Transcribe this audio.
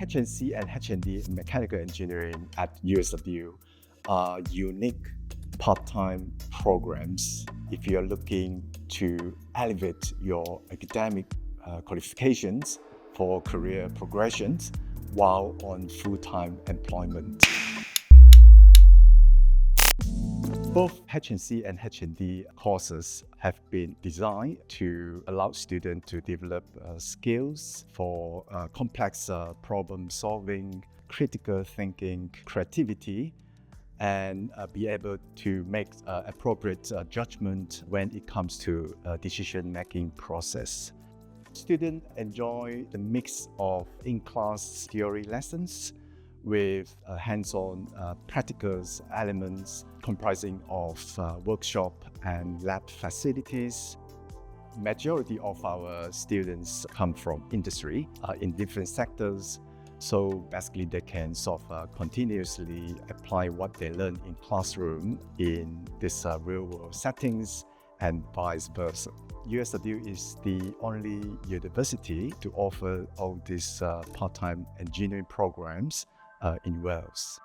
HNC and HND Mechanical Engineering at USW are unique part-time programs if you're looking to elevate your academic qualifications for career progressions while on full-time employment. Both HNC and HND courses have been designed to allow students to develop skills for complex problem solving, critical thinking, creativity, and be able to make appropriate judgment when it comes to decision-making process. Students enjoy the mix of in-class theory lessons with hands-on practical elements comprising of workshop and lab facilities. Majority of our students come from industry in different sectors, so basically they can continuously apply what they learn in classroom in this real-world settings and vice versa. USW is the only university to offer all these part-time engineering programs in Wales.